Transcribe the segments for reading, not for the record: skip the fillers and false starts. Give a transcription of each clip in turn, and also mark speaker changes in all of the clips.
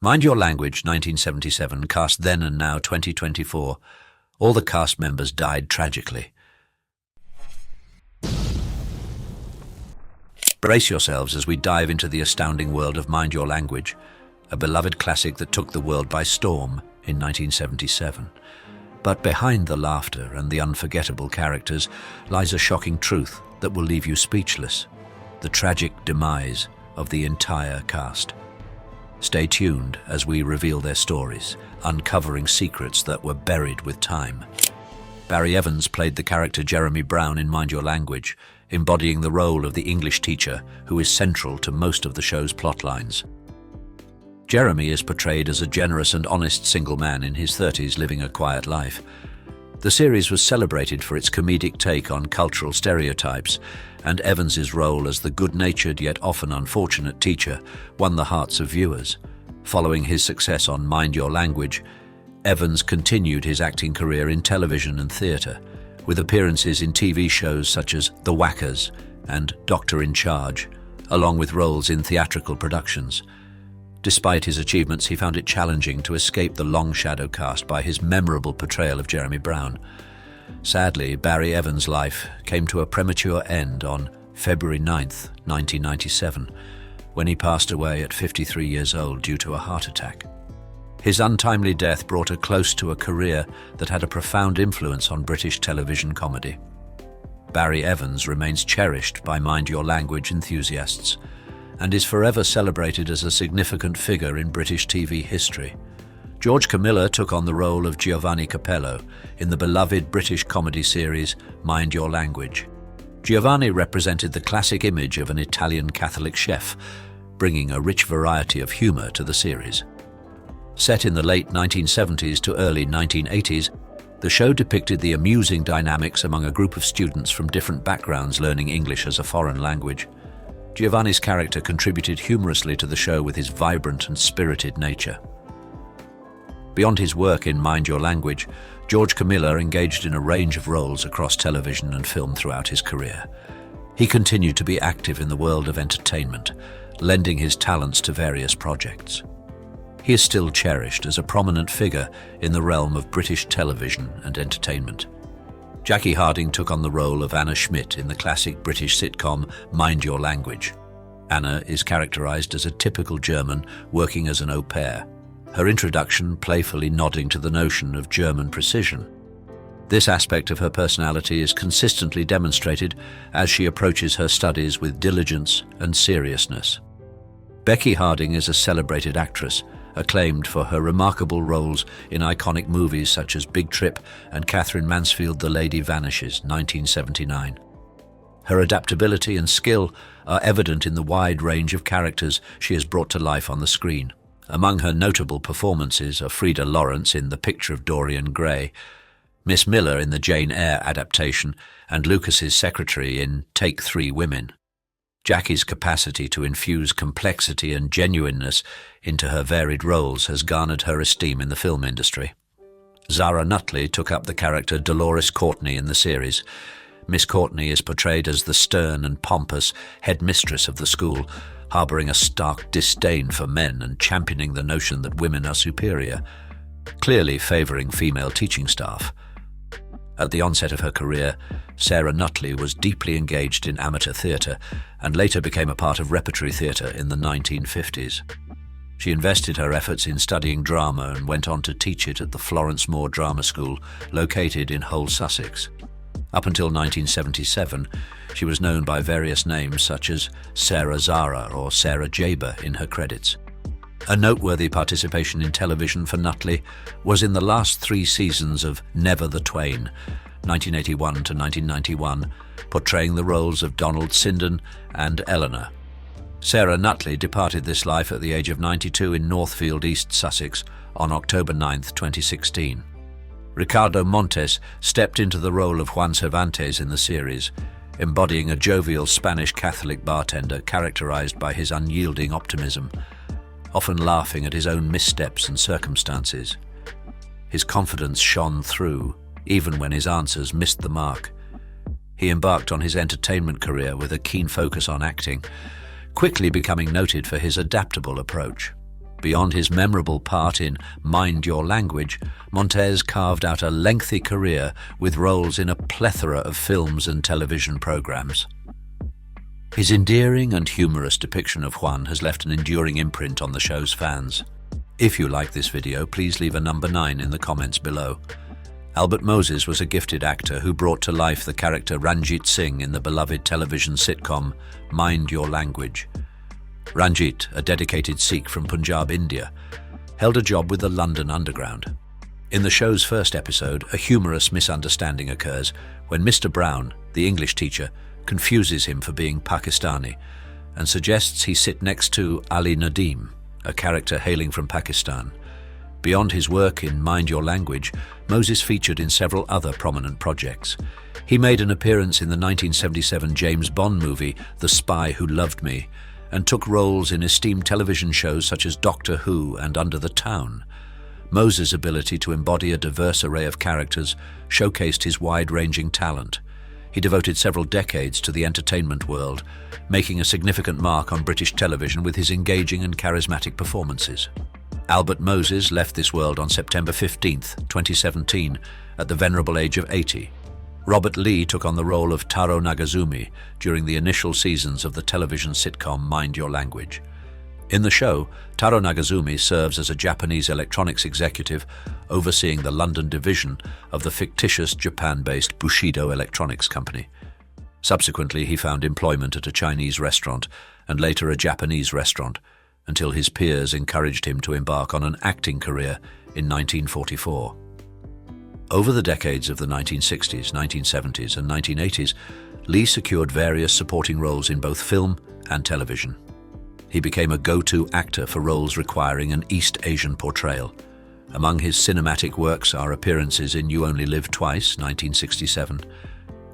Speaker 1: Mind Your Language, 1977, cast then and now 2024. All the cast members died tragically. Brace yourselves as we dive into the astounding world of Mind Your Language, a beloved classic that took the world by storm in 1977. But behind the laughter and the unforgettable characters lies a shocking truth that will leave you speechless: the tragic demise of the entire cast. Stay tuned as we reveal their stories, uncovering secrets that were buried with time. Barry Evans played the character Jeremy Brown in Mind Your Language, embodying the role of the English teacher who is central to most of the show's plotlines. Jeremy is portrayed as a generous and honest single man in his 30s living a quiet life. The series was celebrated for its comedic take on cultural stereotypes, and Evans's role as the good-natured yet often unfortunate teacher won the hearts of viewers. Following his success on Mind Your Language, Evans continued his acting career in television and theatre, with appearances in TV shows such as The Whackers and Doctor in Charge, along with roles in theatrical productions. Despite his achievements, he found it challenging to escape the long shadow cast by his memorable portrayal of Jeremy Brown. Sadly, Barry Evans' life came to a premature end on February 9th, 1997, when he passed away at 53 years old due to a heart attack. His untimely death brought a close to a career that had a profound influence on British television comedy. Barry Evans remains cherished by Mind Your Language enthusiasts and is forever celebrated as a significant figure in British TV history. George Camilla took on the role of Giovanni Capello in the beloved British comedy series Mind Your Language. Giovanni represented the classic image of an Italian Catholic chef, bringing a rich variety of humour to the series. Set in the late 1970s to early 1980s, the show depicted the amusing dynamics among a group of students from different backgrounds learning English as a foreign language. Giovanni's character contributed humorously to the show with his vibrant and spirited nature. Beyond his work in Mind Your Language, George Camilla engaged in a range of roles across television and film throughout his career. He continued to be active in the world of entertainment, lending his talents to various projects. He is still cherished as a prominent figure in the realm of British television and entertainment. Jackie Harding took on the role of Anna Schmidt in the classic British sitcom Mind Your Language. Anna is characterized as a typical German working as an au pair, her introduction playfully nodding to the notion of German precision. This aspect of her personality is consistently demonstrated as she approaches her studies with diligence and seriousness. Becky Harding is a celebrated actress, acclaimed for her remarkable roles in iconic movies such as Big Trip and Catherine Mansfield The Lady Vanishes, 1979. Her adaptability and skill are evident in the wide range of characters she has brought to life on the screen. Among her notable performances are Frida Lawrence in The Picture of Dorian Gray, Miss Miller in the Jane Eyre adaptation, and Lucas's secretary in Take 3 Women. Jackie's capacity to infuse complexity and genuineness into her varied roles has garnered her esteem in the film industry. Zara Nutley took up the character Dolores Courtney in the series. Miss Courtney is portrayed as the stern and pompous headmistress of the school, harboring a stark disdain for men and championing the notion that women are superior, clearly favoring female teaching staff. At the onset of her career, Sarah Nutley was deeply engaged in amateur theatre and later became a part of repertory theatre in the 1950s. She invested her efforts in studying drama and went on to teach it at the Florence Moore Drama School, located in Hull, Sussex. Up until 1977, she was known by various names such as Sarah Zara or Sarah Jaber in her credits. A noteworthy participation in television for Nutley was in the last 3 seasons of Never the Twain, 1981 to 1991, portraying the roles of Donald Sinden and Eleanor. Sarah Nutley departed this life at the age of 92 in Northfield, East Sussex, on October 9, 2016. Ricardo Montes stepped into the role of Juan Cervantes in the series, embodying a jovial Spanish Catholic bartender characterized by his unyielding optimism, often laughing at his own missteps and circumstances. His confidence shone through, even when his answers missed the mark. He embarked on his entertainment career with a keen focus on acting, quickly becoming noted for his adaptable approach. Beyond his memorable part in Mind Your Language, Montez carved out a lengthy career with roles in a plethora of films and television programs. His endearing and humorous depiction of Juan has left an enduring imprint on the show's fans. If you like this video, please leave a number 9 in the comments below. Albert Moses was a gifted actor who brought to life the character Ranjit Singh in the beloved television sitcom Mind Your Language. Ranjit, a dedicated Sikh from Punjab, India, held a job with the London Underground. In the show's first episode, a humorous misunderstanding occurs when Mr. Brown, the English teacher, confuses him for being Pakistani and suggests he sit next to Ali Nadeem, a character hailing from Pakistan. Beyond his work in Mind Your Language, Moses featured in several other prominent projects. He made an appearance in the 1977 James Bond movie The Spy Who Loved Me, and took roles in esteemed television shows such as Doctor Who and Under the Town. Moses' ability to embody a diverse array of characters showcased his wide-ranging talent. He devoted several decades to the entertainment world, making a significant mark on British television with his engaging and charismatic performances. Albert Moses left this world on September 15, 2017, at the venerable age of 80. Robert Lee took on the role of Taro Nagazumi during the initial seasons of the television sitcom Mind Your Language. In the show, Taro Nagazumi serves as a Japanese electronics executive overseeing the London division of the fictitious Japan-based Bushido Electronics Company. Subsequently, he found employment at a Chinese restaurant and later a Japanese restaurant, until his peers encouraged him to embark on an acting career in 1944. Over the decades of the 1960s, 1970s, and 1980s, Lee secured various supporting roles in both film and television. He became a go-to actor for roles requiring an East Asian portrayal. Among his cinematic works are appearances in You Only Live Twice, 1967,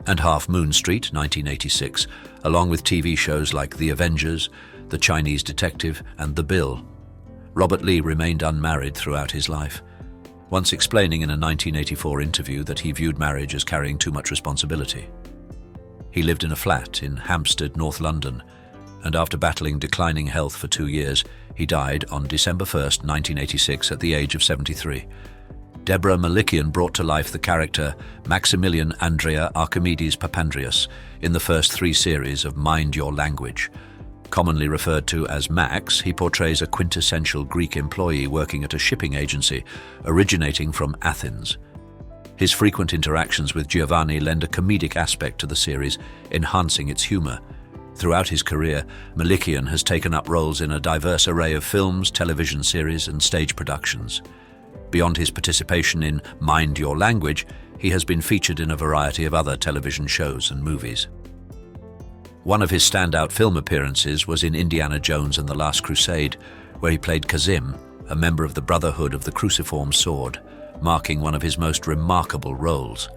Speaker 1: and Half Moon Street, 1986, along with TV shows like The Avengers, The Chinese Detective, and The Bill. Robert Lee remained unmarried throughout his life, once explaining in a 1984 interview that he viewed marriage as carrying too much responsibility. He lived in a flat in Hampstead, North London, and after battling declining health for 2 years, he died on December 1, 1986, at the age of 73. Deborah Malikian brought to life the character Maximilian Andrea Archimedes Papandreou in the first 3 series of Mind Your Language. Commonly referred to as Max, he portrays a quintessential Greek employee working at a shipping agency originating from Athens. His frequent interactions with Giovanni lend a comedic aspect to the series, enhancing its humor. Throughout his career, Malikian has taken up roles in a diverse array of films, television series, and stage productions. Beyond his participation in Mind Your Language, he has been featured in a variety of other television shows and movies. One of his standout film appearances was in Indiana Jones and the Last Crusade, where he played Kazim, a member of the Brotherhood of the Cruciform Sword, marking one of his most remarkable roles.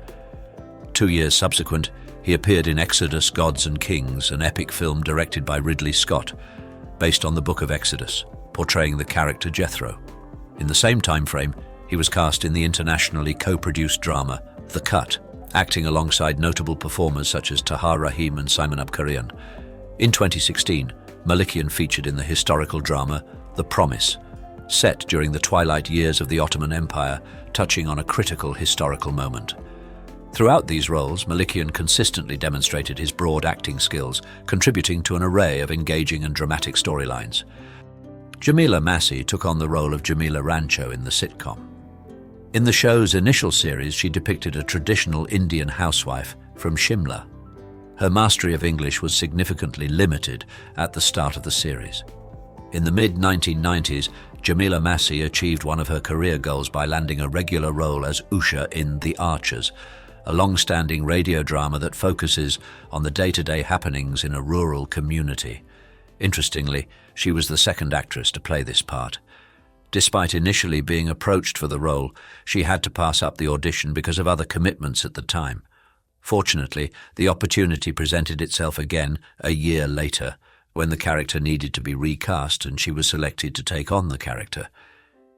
Speaker 1: 2 years subsequent, he appeared in Exodus: Gods and Kings, an epic film directed by Ridley Scott, based on the Book of Exodus, portraying the character Jethro. In the same time frame, he was cast in the internationally co-produced drama The Cut, acting alongside notable performers such as Tahar Rahim and Simon Abkarian. In 2016, Malikian featured in the historical drama The Promise, set during the twilight years of the Ottoman Empire, touching on a critical historical moment. Throughout these roles, Malikian consistently demonstrated his broad acting skills, contributing to an array of engaging and dramatic storylines. Jamila Massey took on the role of Jamila Rancho in the sitcom. In the show's initial series, she depicted a traditional Indian housewife from Shimla. Her mastery of English was significantly limited at the start of the series. In the mid-1990s, Jamila Massey achieved one of her career goals by landing a regular role as Usha in The Archers, a long-standing radio drama that focuses on the day-to-day happenings in a rural community. Interestingly, she was the second actress to play this part. Despite initially being approached for the role, she had to pass up the audition because of other commitments at the time. Fortunately, the opportunity presented itself again a year later, when the character needed to be recast and she was selected to take on the character.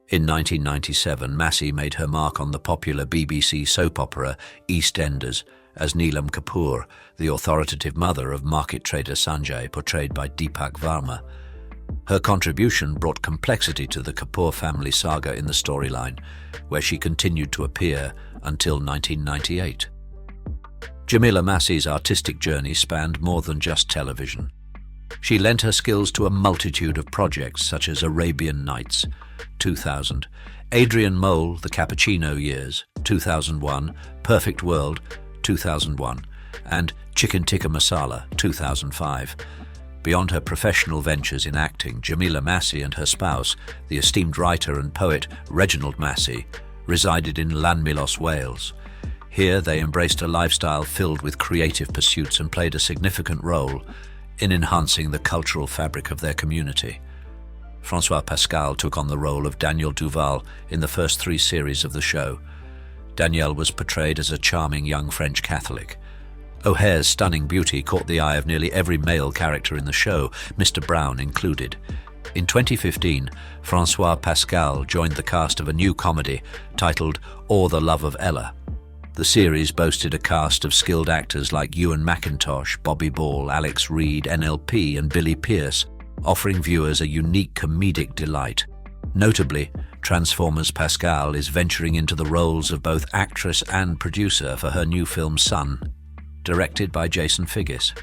Speaker 1: In 1997, Massey made her mark on the popular BBC soap opera EastEnders as Neelam Kapoor, the authoritative mother of market trader Sanjay, portrayed by Deepak Varma. Her contribution brought complexity to the Kapoor family saga in the storyline, where she continued to appear until 1998. Jamila Massey's artistic journey spanned more than just television. She lent her skills to a multitude of projects such as Arabian Nights, 2000, Adrian Mole, The Cappuccino Years, 2001, Perfect World, 2001, and Chicken Tikka Masala, 2005. Beyond her professional ventures in acting, Jamila Massey and her spouse, the esteemed writer and poet Reginald Massey, resided in Llanmilos, Wales. Here they embraced a lifestyle filled with creative pursuits and played a significant role in enhancing the cultural fabric of their community. Francois Pascal took on the role of Daniel Duval in the first 3 series of the show. Danielle was portrayed as a charming young French Catholic. O'Hare's stunning beauty caught the eye of nearly every male character in the show, Mr. Brown included. In 2015, Francois Pascal joined the cast of a new comedy titled Or the Love of Ella. The series boasted a cast of skilled actors like Ewan McIntosh, Bobby Ball, Alex Reed, NLP, and Billy Pearce, offering viewers a unique comedic delight. Notably, Transformers Pascal is venturing into the roles of both actress and producer for her new film Son, directed by Jason Figgis.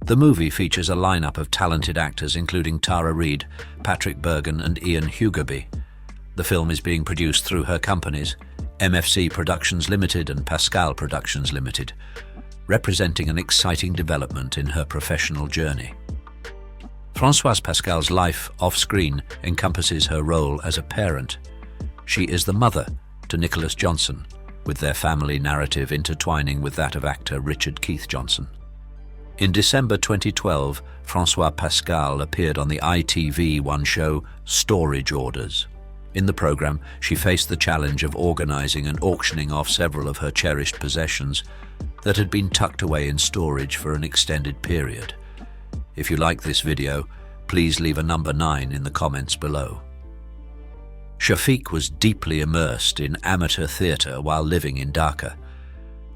Speaker 1: The movie features a lineup of talented actors including Tara Reid, Patrick Bergen, and Ian Hugaby. The film is being produced through her companies, MFC Productions Limited and Pascal Productions Limited, representing an exciting development in her professional journey. Françoise Pascal's life off-screen encompasses her role as a parent. She is the mother to Nicholas Johnson, with their family narrative intertwining with that of actor Richard Keith Johnson. In December 2012, Françoise Pascal appeared on the ITV1 show Storage Orders. In the program, she faced the challenge of organizing and auctioning off several of her cherished possessions that had been tucked away in storage for an extended period. If you like this video, please leave a number 9 in the comments below. Shafiq was deeply immersed in amateur theatre while living in Dhaka.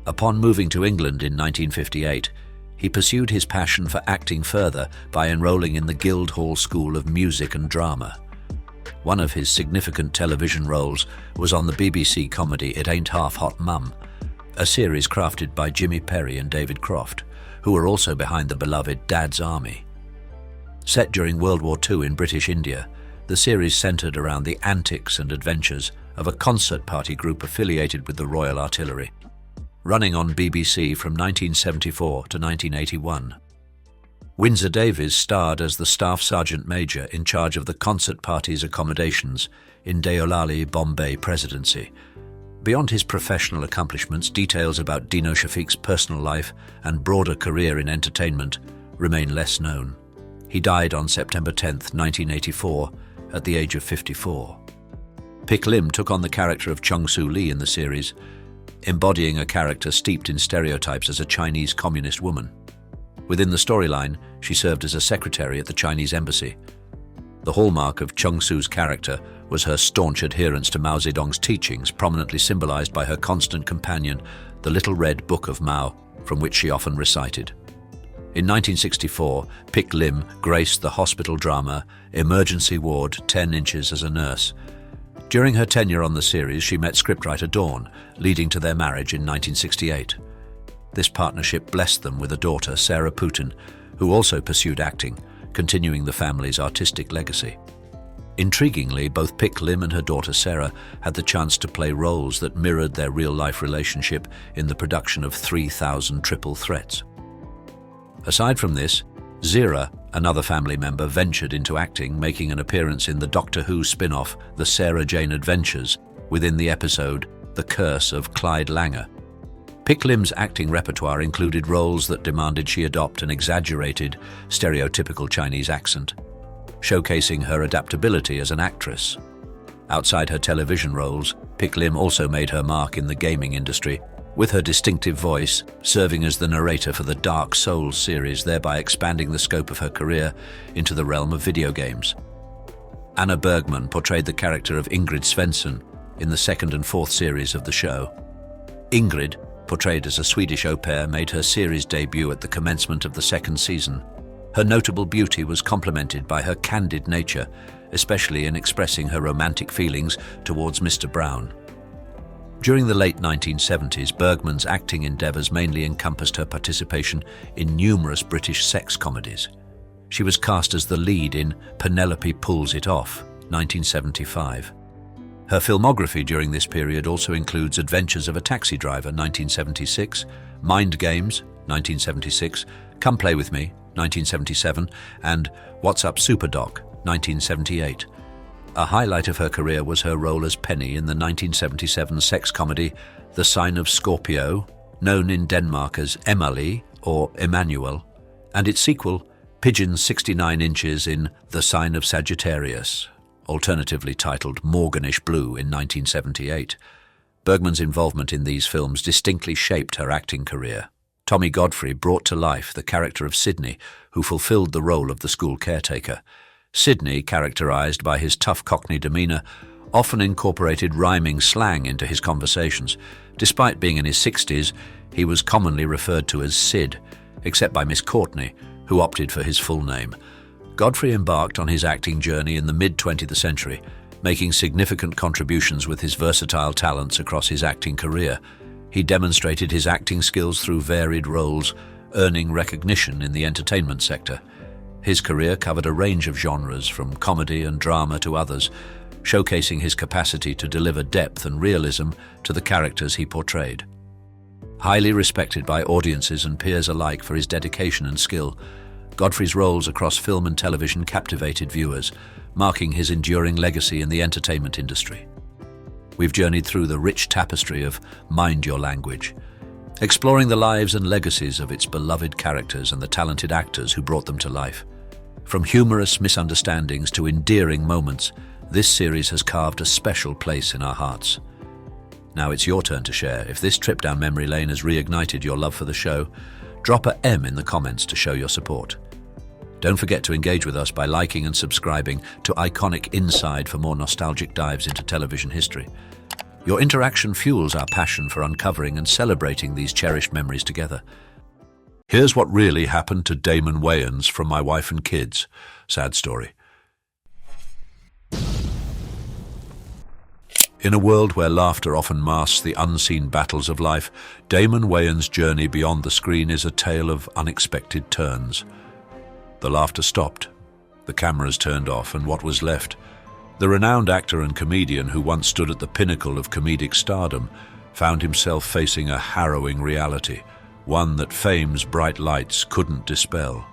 Speaker 1: Upon moving to England in 1958, he pursued his passion for acting further by enrolling in the Guildhall School of Music and Drama. One of his significant television roles was on the BBC comedy It Ain't Half Hot Mum, a series crafted by Jimmy Perry and David Croft, who were also behind the beloved Dad's Army. Set during World War II in British India, the series centred around the antics and adventures of a concert party group affiliated with the Royal Artillery, running on BBC from 1974 to 1981. Windsor Davies starred as the Staff Sergeant Major in charge of the concert party's accommodations in Deolali, Bombay Presidency. Beyond his professional accomplishments, details about Dino Shafiq's personal life and broader career in entertainment remain less known. He died on September 10, 1984, at the age of 54. Pick Lim took on the character of Chung Soo Lee in the series, embodying a character steeped in stereotypes as a Chinese communist woman. Within the storyline, she served as a secretary at the Chinese embassy. The hallmark of Chung Soo's character was her staunch adherence to Mao Zedong's teachings, prominently symbolized by her constant companion, the Little Red Book of Mao, from which she often recited. In 1964, Pick Lim graced the hospital drama Emergency Ward 10 Inches as a Nurse. During her tenure on the series, she met scriptwriter Dawn, leading to their marriage in 1968. This partnership blessed them with a daughter, Sarah Putin, who also pursued acting, continuing the family's artistic legacy. Intriguingly, both Pick Lim and her daughter Sarah had the chance to play roles that mirrored their real-life relationship in the production of 3,000 Triple Threats. Aside from this, Zira, another family member, ventured into acting, making an appearance in the Doctor Who spin-off The Sarah Jane Adventures within the episode The Curse of Clyde Langer. Pick Lim's acting repertoire included roles that demanded she adopt an exaggerated, stereotypical Chinese accent, showcasing her adaptability as an actress. Outside her television roles, Pick Lim also made her mark in the gaming industry, with her distinctive voice serving as the narrator for the Dark Souls series, thereby expanding the scope of her career into the realm of video games. Anna Bergman portrayed the character of Ingrid Svensson in the 2nd and 4th series of the show. Ingrid, portrayed as a Swedish au pair, made her series debut at the commencement of the 2nd season. Her notable beauty was complemented by her candid nature, especially in expressing her romantic feelings towards Mr. Brown. During the late 1970s, Bergman's acting endeavours mainly encompassed her participation in numerous British sex comedies. She was cast as the lead in Penelope Pulls It Off, 1975. Her filmography during this period also includes Adventures of a Taxi Driver, 1976, Mind Games, 1976, Come Play With Me, 1977, and What's Up Superdoc, 1978. A highlight of her career was her role as Penny in the 1977 sex comedy The Sign of Scorpio, known in Denmark as Emily or Emmanuel, and its sequel, Pigeon 69 Inches in The Sign of Sagittarius, alternatively titled Morganish Blue in 1978. Bergman's involvement in these films distinctly shaped her acting career. Tommy Godfrey brought to life the character of Sidney, who fulfilled the role of the school caretaker. Sidney, characterized by his tough Cockney demeanor, often incorporated rhyming slang into his conversations. Despite being in his 60s, he was commonly referred to as Sid, except by Miss Courtney, who opted for his full name. Godfrey embarked on his acting journey in the mid-20th century, making significant contributions with his versatile talents across his acting career. He demonstrated his acting skills through varied roles, earning recognition in the entertainment sector. His career covered a range of genres, from comedy and drama to others, showcasing his capacity to deliver depth and realism to the characters he portrayed. Highly respected by audiences and peers alike for his dedication and skill, Godfrey's roles across film and television captivated viewers, marking his enduring legacy in the entertainment industry. We've journeyed through the rich tapestry of Mind Your Language, exploring the lives and legacies of its beloved characters and the talented actors who brought them to life. From humorous misunderstandings to endearing moments, this series has carved a special place in our hearts. Now it's your turn to share. If this trip down memory lane has reignited your love for the show, drop a M in the comments to show your support. Don't forget to engage with us by liking and subscribing to Iconic for more nostalgic dives into television history. Your interaction fuels our passion for uncovering and celebrating these cherished memories together. Here's what really happened to Damon Wayans from My Wife and Kids. Sad story. In a world where laughter often masks the unseen battles of life, Damon Wayans' journey beyond the screen is a tale of unexpected turns. The laughter stopped, the cameras turned off, and what was left? The renowned actor and comedian who once stood at the pinnacle of comedic stardom found himself facing a harrowing reality, one that fame's bright lights couldn't dispel.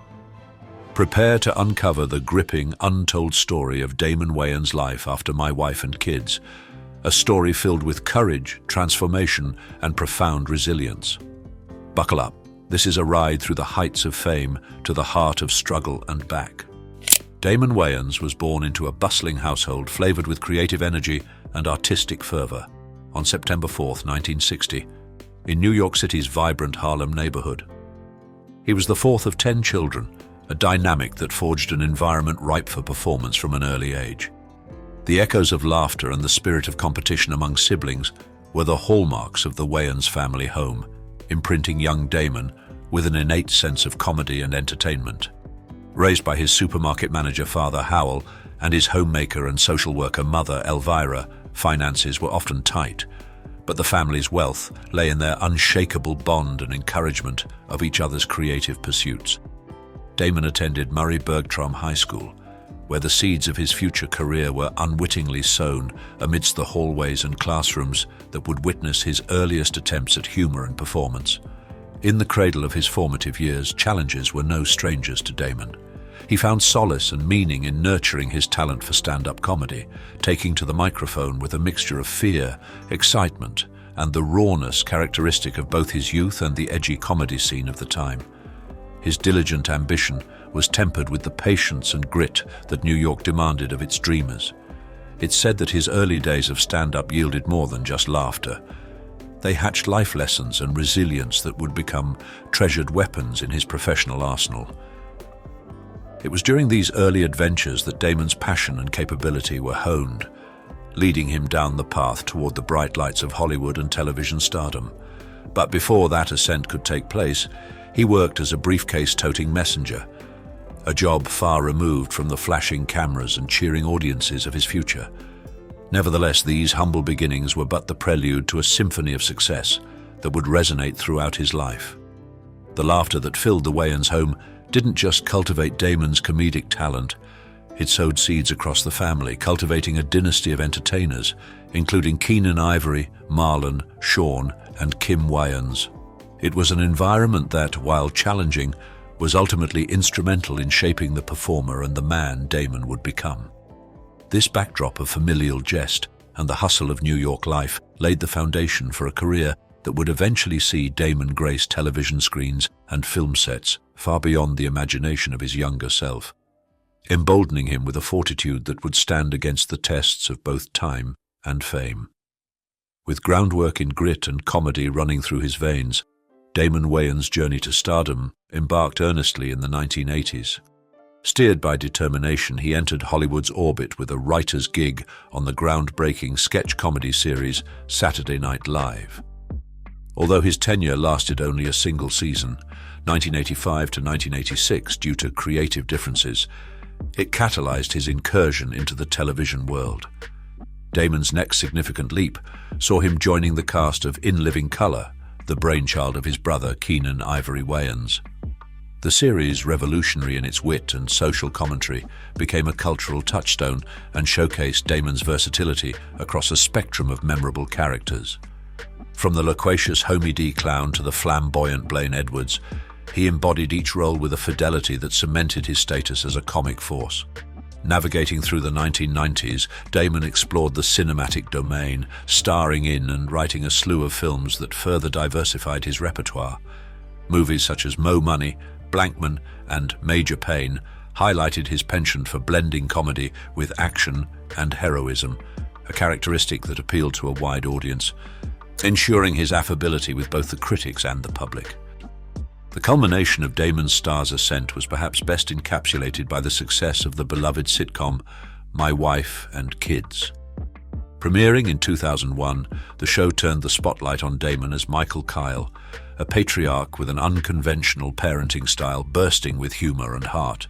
Speaker 1: Prepare to uncover the gripping, untold story of Damon Wayans' life after My Wife and Kids, a story filled with courage, transformation, and profound resilience. Buckle up. This is a ride through the heights of fame to the heart of struggle and back. Damon Wayans was born into a bustling household flavored with creative energy and artistic fervor on September 4, 1960, in New York City's vibrant Harlem neighborhood. He was the fourth of 10 children, a dynamic that forged an environment ripe for performance from an early age. The echoes of laughter and the spirit of competition among siblings were the hallmarks of the Wayans family home, imprinting young Damon with an innate sense of comedy and entertainment. Raised by his supermarket manager father Howell and his homemaker and social worker mother Elvira, finances were often tight, but the family's wealth lay in their unshakable bond and encouragement of each other's creative pursuits. Damon attended Murray Bergtraum High School, where the seeds of his future career were unwittingly sown amidst the hallways and classrooms that would witness his earliest attempts at humor and performance. In the cradle of his formative years, challenges were no strangers to Damon. He found solace and meaning in nurturing his talent for stand-up comedy, taking to the microphone with a mixture of fear, excitement, and the rawness characteristic of both his youth and the edgy comedy scene of the time. His diligent ambition was tempered with the patience and grit that New York demanded of its dreamers. It's said that his early days of stand-up yielded more than just laughter. They hatched life lessons and resilience that would become treasured weapons in his professional arsenal. It was during these early adventures that Damon's passion and capability were honed, leading him down the path toward the bright lights of Hollywood and television stardom. But before that ascent could take place, he worked as a briefcase-toting messenger. a job far removed from the flashing cameras and cheering audiences of his future. Nevertheless, these humble beginnings were but the prelude to a symphony of success that would resonate throughout his life. The laughter that filled the Wayans home didn't just cultivate Damon's comedic talent, it sowed seeds across the family, cultivating a dynasty of entertainers, including Keenan Ivory, Marlon, Sean, and Kim Wayans. It was an environment that, while challenging, was ultimately instrumental in shaping the performer and the man Damon would become. This backdrop of familial jest and the hustle of New York life laid the foundation for a career that would eventually see Damon grace television screens and film sets far beyond the imagination of his younger self, emboldening him with a fortitude that would stand against the tests of both time and fame. With groundwork in grit and comedy running through his veins, Damon Wayans' journey to stardom embarked earnestly in the 1980s. Steered by determination, he entered Hollywood's orbit with a writer's gig on the groundbreaking sketch comedy series Saturday Night Live. Although his tenure lasted only a single season, 1985 to 1986, due to creative differences, it catalyzed his incursion into the television world. Damon's next significant leap saw him joining the cast of In Living Color, the brainchild of his brother Keenan Ivory Wayans. The series, revolutionary in its wit and social commentary, became a cultural touchstone and showcased Damon's versatility across a spectrum of memorable characters. From the loquacious Homie D clown to the flamboyant Blaine Edwards, he embodied each role with a fidelity that cemented his status as a comic force. Navigating through the 1990s, Damon explored the cinematic domain, starring in and writing a slew of films that further diversified his repertoire. Movies such as Mo Money, Blankman, and Major Payne highlighted his penchant for blending comedy with action and heroism, a characteristic that appealed to a wide audience, ensuring his affability with both the critics and the public. The culmination of Damon's star's ascent was perhaps best encapsulated by the success of the beloved sitcom My Wife and Kids. Premiering in 2001, the show turned the spotlight on Damon as Michael Kyle, a patriarch with an unconventional parenting style bursting with humor and heart.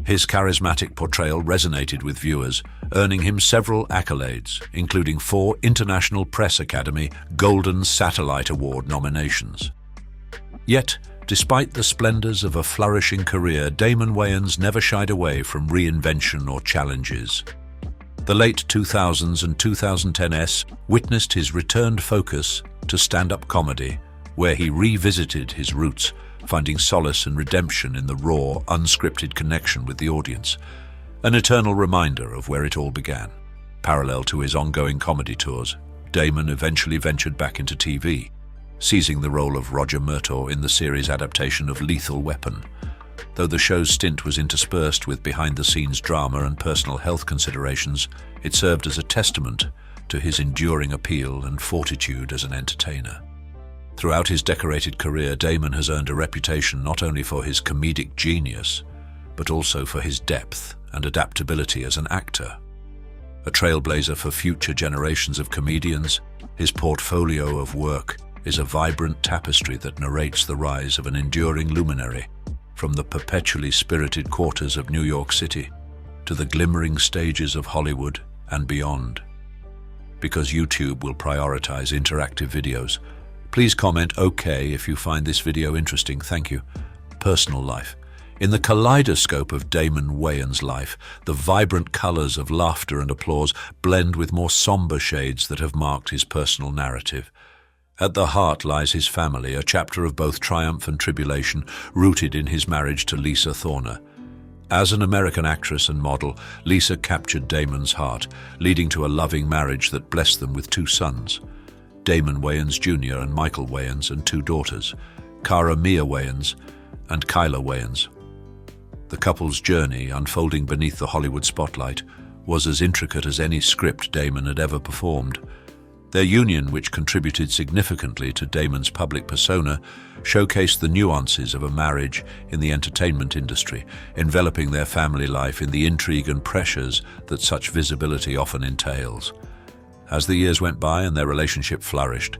Speaker 1: His charismatic portrayal resonated with viewers, earning him several accolades, including 4 International Press Academy Golden Satellite Award nominations. Yet, despite the splendors of a flourishing career, Damon Wayans never shied away from reinvention or challenges. The late 2000s and 2010s witnessed his returned focus to stand-up comedy, where he revisited his roots, finding solace and redemption in the raw, unscripted connection with the audience, an eternal reminder of where it all began. Parallel to his ongoing comedy tours, Damon eventually ventured back into TV, seizing the role of Roger Murtaugh in the series adaptation of Lethal Weapon. Though the show's stint was interspersed with behind-the-scenes drama and personal health considerations, it served as a testament to his enduring appeal and fortitude as an entertainer. Throughout his decorated career, Damon has earned a reputation not only for his comedic genius, but also for his depth and adaptability as an actor. A trailblazer for future generations of comedians, his portfolio of work is a vibrant tapestry that narrates the rise of an enduring luminary, from the perpetually spirited quarters of New York City to the glimmering stages of Hollywood and beyond. Because YouTube will prioritize interactive videos, please comment OK if you find this video interesting. Thank you. Personal life. In the kaleidoscope of Damon Wayans' life, the vibrant colors of laughter and applause blend with more somber shades that have marked his personal narrative. At the heart lies his family, a chapter of both triumph and tribulation, rooted in his marriage to Lisa Thorner. As an American actress and model, Lisa captured Damon's heart, leading to a loving marriage that blessed them with 2 sons, Damon Wayans Jr. and Michael Wayans, and 2 daughters, Cara Mia Wayans and Kyla Wayans. The couple's journey, unfolding beneath the Hollywood spotlight, was as intricate as any script Damon had ever performed. Their union, which contributed significantly to Damon's public persona, showcased the nuances of a marriage in the entertainment industry, enveloping their family life in the intrigue and pressures that such visibility often entails. As the years went by and their relationship flourished,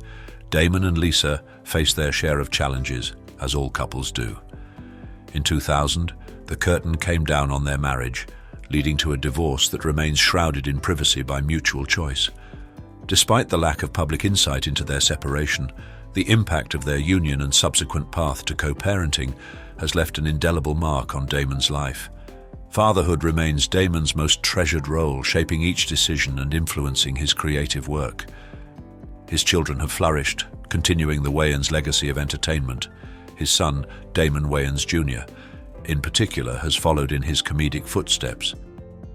Speaker 1: Damon and Lisa faced their share of challenges, as all couples do. In 2000, The curtain came down on their marriage, leading to a divorce that remains shrouded in privacy by mutual choice. Despite the lack of public insight into their separation, the impact of their union and subsequent path to co-parenting has left an indelible mark on Damon's life. Fatherhood remains Damon's most treasured role, shaping each decision and influencing his creative work. His children have flourished, continuing the Wayans legacy of entertainment. His son, Damon Wayans Jr., in particular, has followed in his comedic footsteps.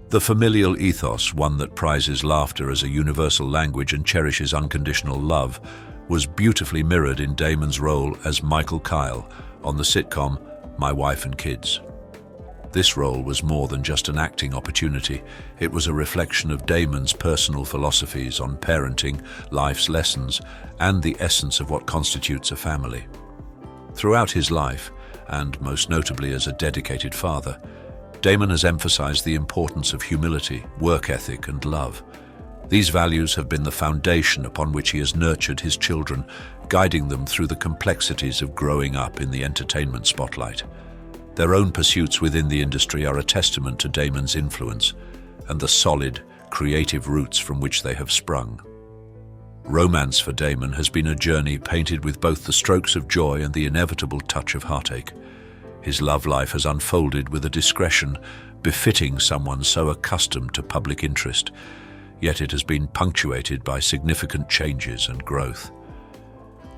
Speaker 1: The familial ethos, one that prizes laughter as a universal language and cherishes unconditional love, was beautifully mirrored in Damon's role as Michael Kyle on the sitcom My Wife and Kids. This role was more than just an acting opportunity. It was a reflection of Damon's personal philosophies on parenting, life's lessons, and the essence of what constitutes a family. Throughout his life, and most notably as a dedicated father, Damon has emphasized the importance of humility, work ethic, and love. These values have been the foundation upon which he has nurtured his children, guiding them through the complexities of growing up in the entertainment spotlight. Their own pursuits within the industry are a testament to Damon's influence and the solid, creative roots from which they have sprung. Romance for Damon has been a journey painted with both the strokes of joy and the inevitable touch of heartache. His love life has unfolded with a discretion befitting someone so accustomed to public interest, yet it has been punctuated by significant changes and growth.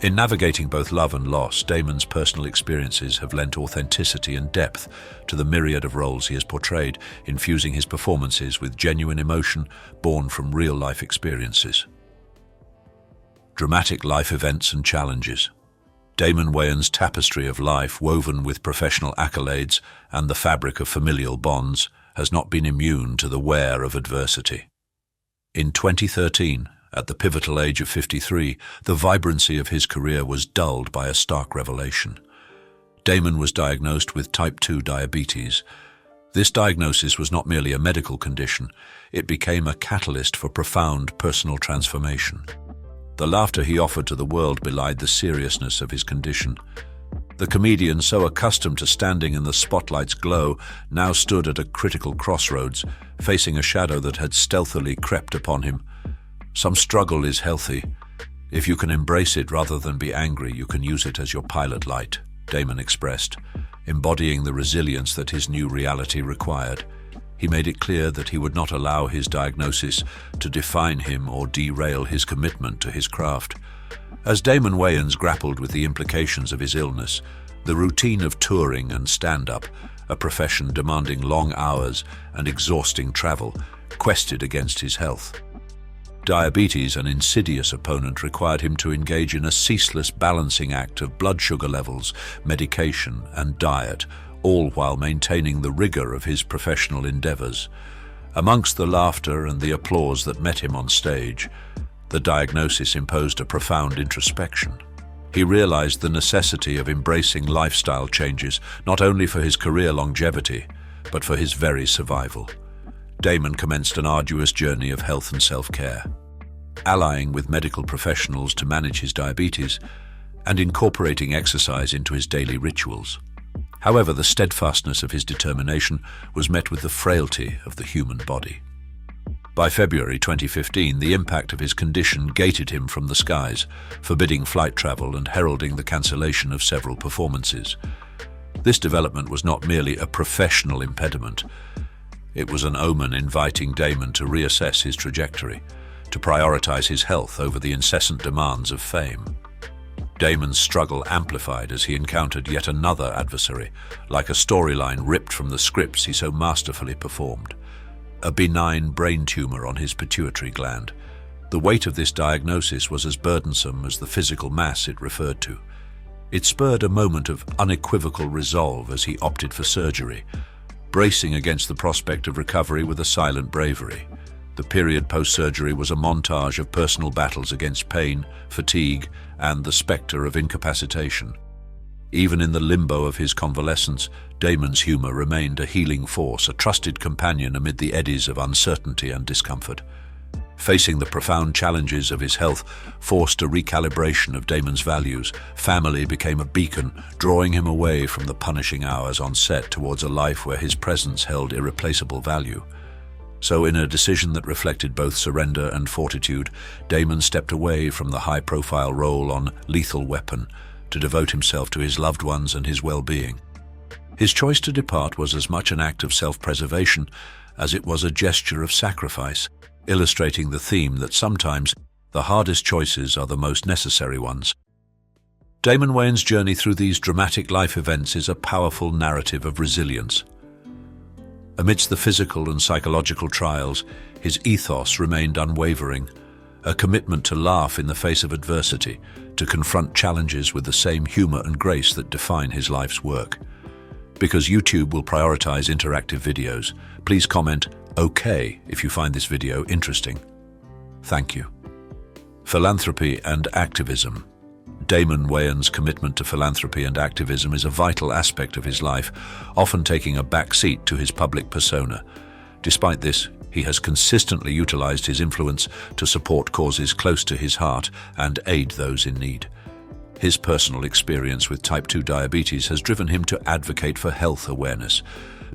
Speaker 1: In navigating both love and loss, Damon's personal experiences have lent authenticity and depth to the myriad of roles he has portrayed, infusing his performances with genuine emotion born from real-life experiences. Dramatic life events and challenges. Damon Wayans' tapestry of life, woven with professional accolades and the fabric of familial bonds, has not been immune to the wear of adversity. In 2013, at the pivotal age of 53, the vibrancy of his career was dulled by a stark revelation. Damon was diagnosed with type 2 diabetes. This diagnosis was not merely a medical condition, it became a catalyst for profound personal transformation. The laughter he offered to the world belied the seriousness of his condition. The comedian, so accustomed to standing in the spotlight's glow, now stood at a critical crossroads, facing a shadow that had stealthily crept upon him. Some struggle is healthy. If you can embrace it rather than be angry, you can use it as your pilot light, Damon expressed, embodying the resilience that his new reality required. He made it clear that he would not allow his diagnosis to define him or derail his commitment to his craft. As Damon Wayans grappled with the implications of his illness, the routine of touring and stand-up, a profession demanding long hours and exhausting travel, quested against his health. Diabetes, an insidious opponent, required him to engage in a ceaseless balancing act of blood sugar levels, medication, and diet, all while maintaining the rigor of his professional endeavors. Amongst the laughter and the applause that met him on stage, the diagnosis imposed a profound introspection. He realized the necessity of embracing lifestyle changes, not only for his career longevity, but for his very survival. Damon commenced an arduous journey of health and self-care, allying with medical professionals to manage his diabetes and incorporating exercise into his daily rituals. However, the steadfastness of his determination was met with the frailty of the human body. By February 2015, the impact of his condition gated him from the skies, forbidding flight travel and heralding the cancellation of several performances. This development was not merely a professional impediment. It was an omen inviting Damon to reassess his trajectory, to prioritize his health over the incessant demands of fame. Damon's struggle amplified as he encountered yet another adversary, like a storyline ripped from the scripts he so masterfully performed. A benign brain tumor on his pituitary gland. The weight of this diagnosis was as burdensome as the physical mass it referred to. It spurred a moment of unequivocal resolve as he opted for surgery, bracing against the prospect of recovery with a silent bravery. The period post-surgery was a montage of personal battles against pain, fatigue, and the specter of incapacitation. Even in the limbo of his convalescence, Damon's humor remained a healing force, a trusted companion amid the eddies of uncertainty and discomfort. Facing the profound challenges of his health forced a recalibration of Damon's values. Family became a beacon, drawing him away from the punishing hours on set towards a life where his presence held irreplaceable value. So in a decision that reflected both surrender and fortitude, Damon stepped away from the high-profile role on Lethal Weapon to devote himself to his loved ones and his well-being. His choice to depart was as much an act of self-preservation as it was a gesture of sacrifice, illustrating the theme that sometimes the hardest choices are the most necessary ones. Damon Wayans' journey through these dramatic life events is a powerful narrative of resilience. Amidst the physical and psychological trials, his ethos remained unwavering, a commitment to laugh in the face of adversity, to confront challenges with the same humor and grace that define his life's work. Because YouTube will prioritize interactive videos, please comment "OK" if you find this video interesting. Thank you. Philanthropy and activism. Damon Wayans' commitment to philanthropy and activism is a vital aspect of his life, often taking a back seat to his public persona. Despite this, he has consistently utilized his influence to support causes close to his heart and aid those in need. His personal experience with type 2 diabetes has driven him to advocate for health awareness,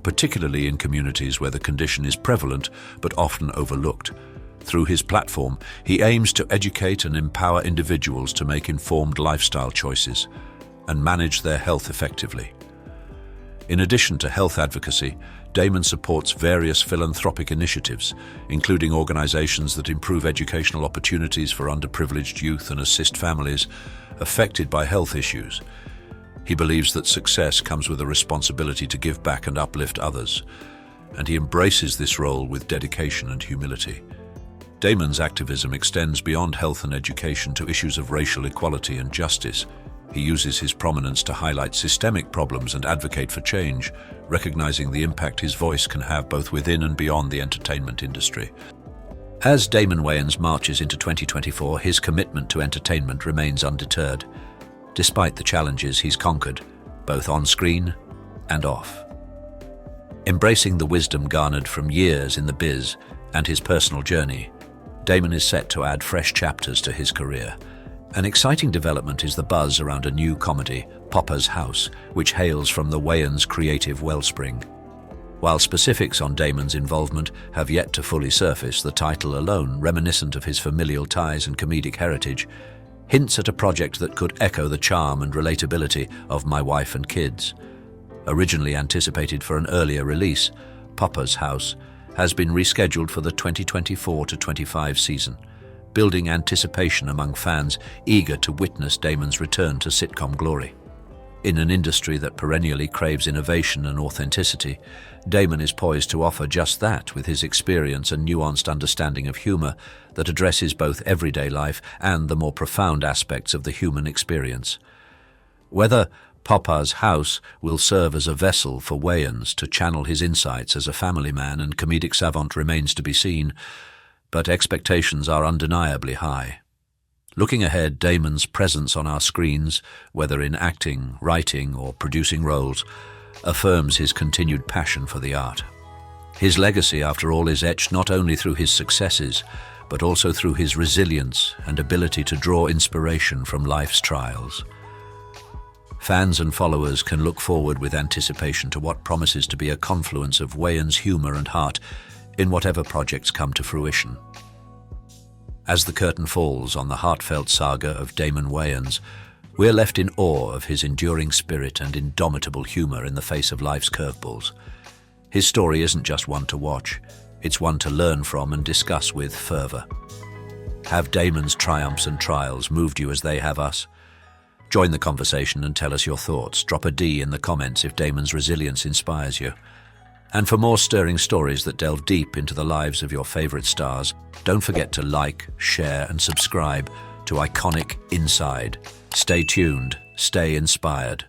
Speaker 1: particularly in communities where the condition is prevalent but often overlooked. Through his platform, he aims to educate and empower individuals to make informed lifestyle choices and manage their health effectively. In addition to health advocacy, Damon supports various philanthropic initiatives, including organizations that improve educational opportunities for underprivileged youth and assist families affected by health issues. He believes that success comes with a responsibility to give back and uplift others, and he embraces this role with dedication and humility. Damon's activism extends beyond health and education to issues of racial equality and justice. He uses his prominence to highlight systemic problems and advocate for change, recognizing the impact his voice can have both within and beyond the entertainment industry. As Damon Wayans marches into 2024, his commitment to entertainment remains undeterred, despite the challenges he's conquered, both on screen and off. Embracing the wisdom garnered from years in the biz and his personal journey, Damon is set to add fresh chapters to his career. An exciting development is the buzz around a new comedy, Popper's House, which hails from the Wayans creative wellspring. While specifics on Damon's involvement have yet to fully surface, the title alone, reminiscent of his familial ties and comedic heritage, hints at a project that could echo the charm and relatability of My Wife and Kids. Originally anticipated for an earlier release, Popper's House has been rescheduled for the 2024-25 season, building anticipation among fans eager to witness Damon's return to sitcom glory. In an industry that perennially craves innovation and authenticity, Damon is poised to offer just that with his experience and nuanced understanding of humor that addresses both everyday life and the more profound aspects of the human experience. Whether Popper's House will serve as a vessel for Wayans to channel his insights as a family man and comedic savant remains to be seen, but expectations are undeniably high. Looking ahead, Damon's presence on our screens, whether in acting, writing, or producing roles, affirms his continued passion for the art. His legacy, after all, is etched not only through his successes, but also through his resilience and ability to draw inspiration from life's trials. Fans and followers can look forward with anticipation to what promises to be a confluence of Wayans' humor and heart in whatever projects come to fruition. As the curtain falls on the heartfelt saga of Damon Wayans, we're left in awe of his enduring spirit and indomitable humor in the face of life's curveballs. His story isn't just one to watch, it's one to learn from and discuss with fervor. Have Damon's triumphs and trials moved you as they have us? Join the conversation and tell us your thoughts. Drop a D in the comments if Damon's resilience inspires you. And for more stirring stories that delve deep into the lives of your favorite stars, don't forget to like, share, and subscribe to Iconic Inside. Stay tuned, stay inspired.